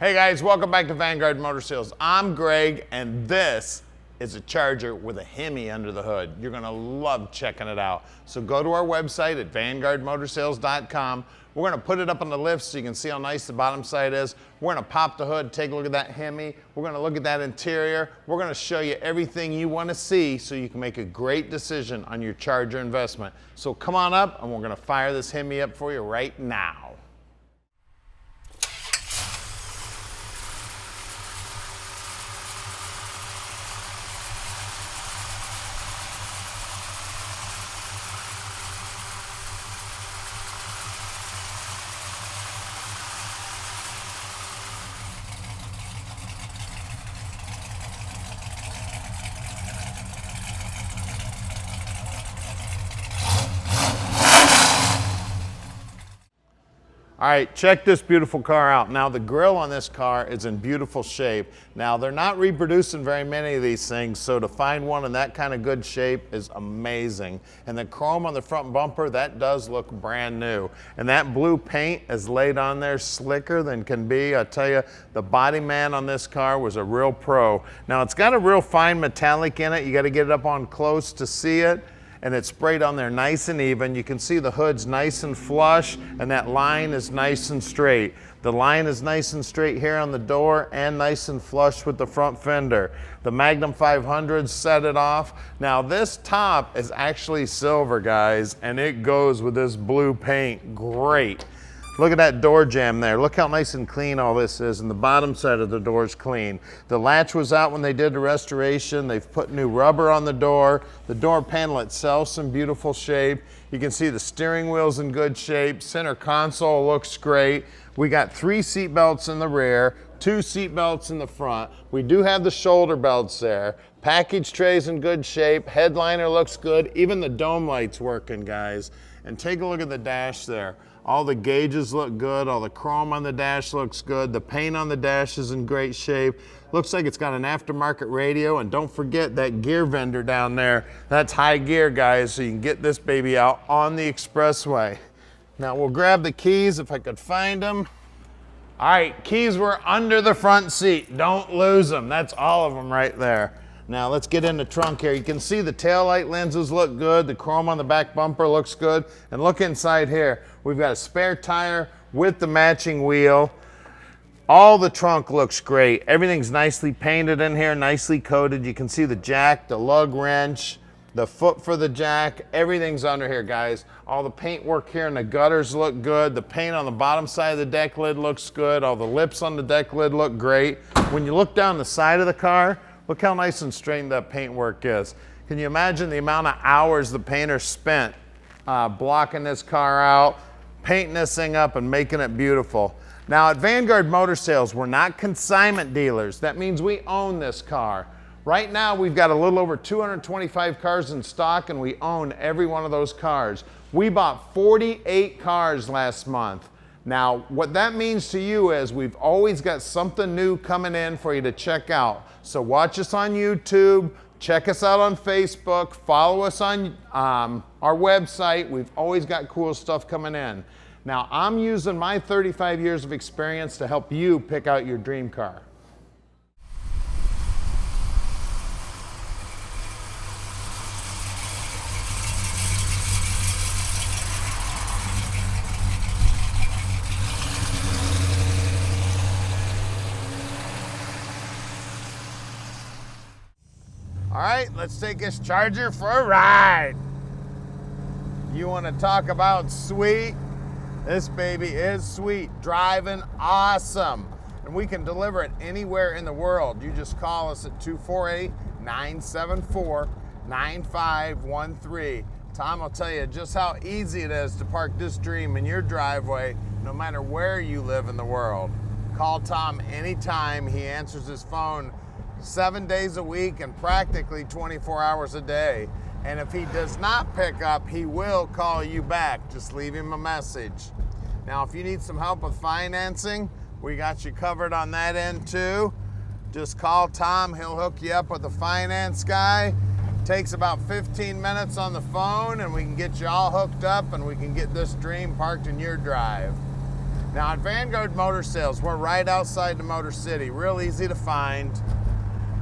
Hey guys, welcome back to Vanguard Motor Sales. I'm Greg, and this is a Charger with a Hemi under the hood. You're gonna love checking it out. So go to our website at vanguardmotorsales.com. We're gonna put it up on the lift so you can see how nice the bottom side is. We're gonna pop the hood, take a look at that Hemi. We're gonna look at that interior. We're gonna show you everything you wanna see so you can make a great decision on your Charger investment. So come on up, and we're gonna fire this Hemi up for you right now. All right, check this beautiful car out. Now the grille on this car is in beautiful shape. Now they're not reproducing very many of these things, so to find one in that kind of good shape is amazing. And the chrome on the front bumper, that does look brand new. And that blue paint is laid on there slicker than can be. I tell you, the body man on this car was a real pro. Now it's got a real fine metallic in it. You gotta get it up on close to see it. And it's sprayed on there nice and even. You can see the hood's nice and flush, and that line is nice and straight. The line is nice and straight here on the door and nice and flush with the front fender. The Magnum 500s set it off. Now this top is actually silver, guys, and it goes with this blue paint great. Look at that door jamb there. Look how nice and clean all this is, and the bottom side of the door is clean. The latch was out when they did the restoration. They've put new rubber on the door. The door panel itself's in beautiful shape. You can see the steering wheel's in good shape. Center console looks great. We got 3 seat belts in the rear, 2 seat belts in the front. We do have the shoulder belts there. Package tray's in good shape. Headliner looks good. Even the dome light's working, guys. And take a look at the dash there. All the gauges look good, all the chrome on the dash looks good, the paint on the dash is in great shape. Looks like it's got an aftermarket radio, and don't forget that gear vendor down there. That's high gear, guys, so you can get this baby out on the expressway. Now we'll grab the keys if I could find them. All right, keys were under the front seat. Don't lose them. That's all of them right there. Now let's get in the trunk here. You can see the taillight lenses look good. The chrome on the back bumper looks good. And look inside here. We've got a spare tire with the matching wheel. All the trunk looks great. Everything's nicely painted in here, nicely coated. You can see the jack, the lug wrench, the foot for the jack. Everything's under here, guys. All the paint work here in the gutters look good. The paint on the bottom side of the deck lid looks good. All the lips on the deck lid look great. When you look down the side of the car, look how nice and straightened that paintwork is. Can you imagine the amount of hours the painter spent blocking this car out, painting this thing up and making it beautiful? Now at Vanguard Motor Sales, we're not consignment dealers. That means we own this car. Right now we've got a little over 225 cars in stock, and we own every one of those cars. We bought 48 cars last month. Now, what that means to you is we've always got something new coming in for you to check out. So watch us on YouTube, check us out on Facebook, follow us on our website. We've always got cool stuff coming in. Now, I'm using my 35 years of experience to help you pick out your dream car. All right, let's take this Charger for a ride. You want to talk about sweet? This baby is sweet, driving awesome. And we can deliver it anywhere in the world. You just call us at 248-974-9513. Tom will tell you just how easy it is to park this dream in your driveway, no matter where you live in the world. Call Tom anytime. He answers his phone 7 days a week and practically 24 hours a day. And if he does not pick up, he will call you back. Just leave him a message. Now, if you need some help with financing, we got you covered on that end too. Just call Tom. He'll hook you up with a finance guy. Takes about 15 minutes on the phone, and we can get you all hooked up, and we can get this dream parked in your drive. Now at Vanguard Motor Sales, we're right outside the Motor City, real easy to find.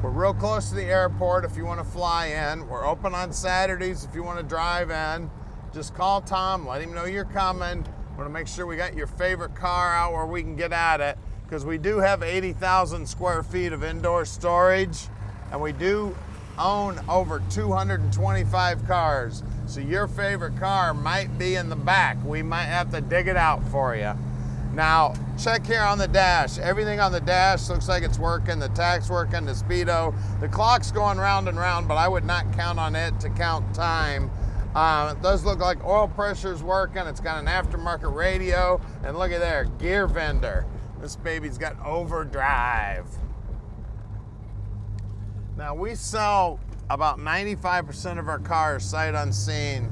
We're real close to the airport if you want to fly in. We're open on Saturdays if you want to drive in. Just call Tom, let him know you're coming. We want to make sure we got your favorite car out where we can get at it, because we do have 80,000 square feet of indoor storage, and we do own over 225 cars. So your favorite car might be in the back. We might have to dig it out for you. Now, check here on the dash. Everything on the dash looks like it's working. The tach's working, the speedo. The clock's going round and round, but I would not count on it to count time. It does look like oil pressure's working. It's got an aftermarket radio. And look at there, gear vendor. This baby's got overdrive. Now, we sell about 95% of our cars sight unseen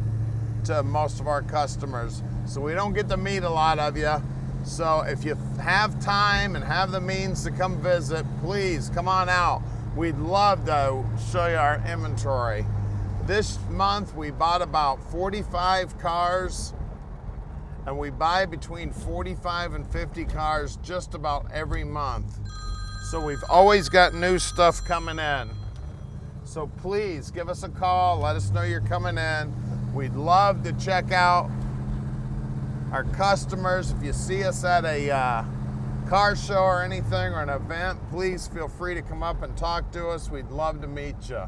to most of our customers. So we don't get to meet a lot of you. So if you have time and have the means to come visit, please come on out. We'd love to show you our inventory. This month we bought about 45 cars, and we buy between 45 and 50 cars just about every month. So we've always got new stuff coming in. So please give us a call, let us know you're coming in. We'd love to check out our customers. If you see us at a car show or anything or an event, please feel free to come up and talk to us. We'd love to meet you.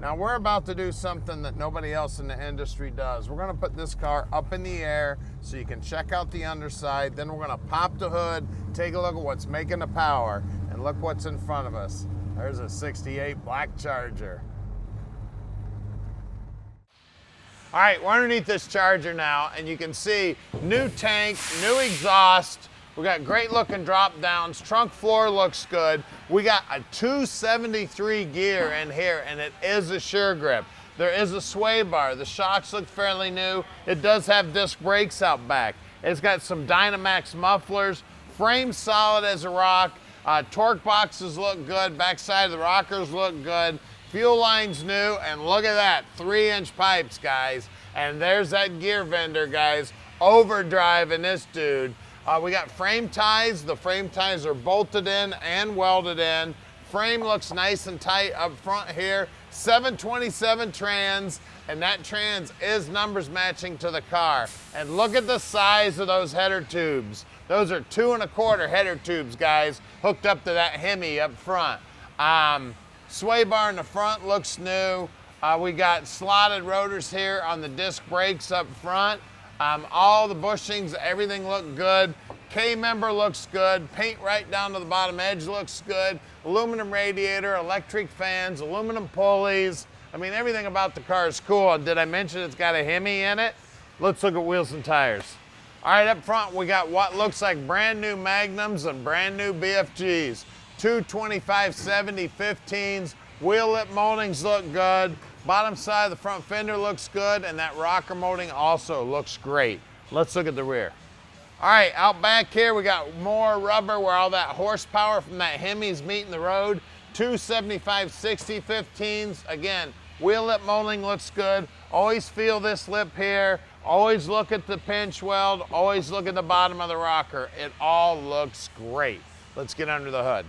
Now we're about to do something that nobody else in the industry does. We're gonna put this car up in the air so you can check out the underside. Then we're gonna pop the hood, take a look at what's making the power, and look what's in front of us. There's a 68 black Charger. All right, we're underneath this Charger now, and you can see new tank, new exhaust. We got great looking drop downs. Trunk floor looks good. We got a 273 gear in here, and it is a sure grip. There is a sway bar. The shocks look fairly new. It does have disc brakes out back. It's got some Dynamax mufflers. Frame solid as a rock. Torque boxes look good. Backside of the rockers look good. Fuel line's new, and look at that, 3-inch pipes, guys. And there's that gear vendor, guys, overdrive in this dude. We got frame ties. The frame ties are bolted in and welded in. Frame looks nice and tight up front here. 727 trans, and that trans is numbers matching to the car. And look at the size of those header tubes. Those are 2 1/4 header tubes, guys, hooked up to that Hemi up front. Sway bar in the front looks new. We got slotted rotors here on the disc brakes up front. All the bushings, everything looked good. K-member looks good. Paint right down to the bottom edge looks good. Aluminum radiator, electric fans, aluminum pulleys. I mean, everything about the car is cool. Did I mention it's got a Hemi in it? Let's look at wheels and tires. All right, up front, we got what looks like brand new Magnums and brand new BFGs. 225/70 15s. Wheel lip moldings look good. Bottom side of the front fender looks good, and that rocker molding also looks great. Let's look at the rear. All right, out back here, we got more rubber where all that horsepower from that Hemi's meeting the road. 275/60 15s. Again, wheel lip molding looks good. Always feel this lip here. Always look at the pinch weld. Always look at the bottom of the rocker. It all looks great. Let's get under the hood.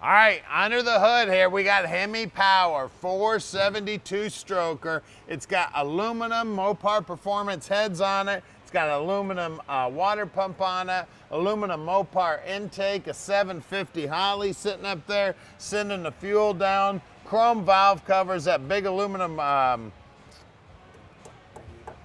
All right, under the hood here, we got Hemi Power 472 stroker. It's got aluminum Mopar Performance Heads on it. It's got an aluminum water pump on it, aluminum Mopar intake, a 750 Holley sitting up there, sending the fuel down, chrome valve covers, that big aluminum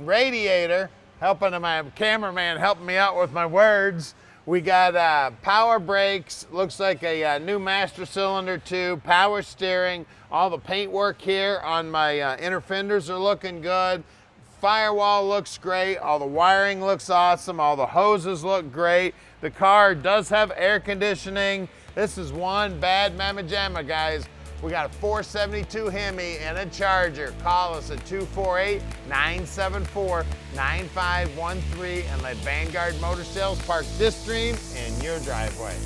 radiator, helping my cameraman helping me out with my words. We got power brakes, looks like a new master cylinder too, power steering, all the paint work here on my inner fenders are looking good. Firewall looks great, all the wiring looks awesome, all the hoses look great. The car does have air conditioning. This is one bad mamma jamma, guys. We got a 472 Hemi and a Charger. Call us at 248-974-9513 and let Vanguard Motor Sales park this dream in your driveway.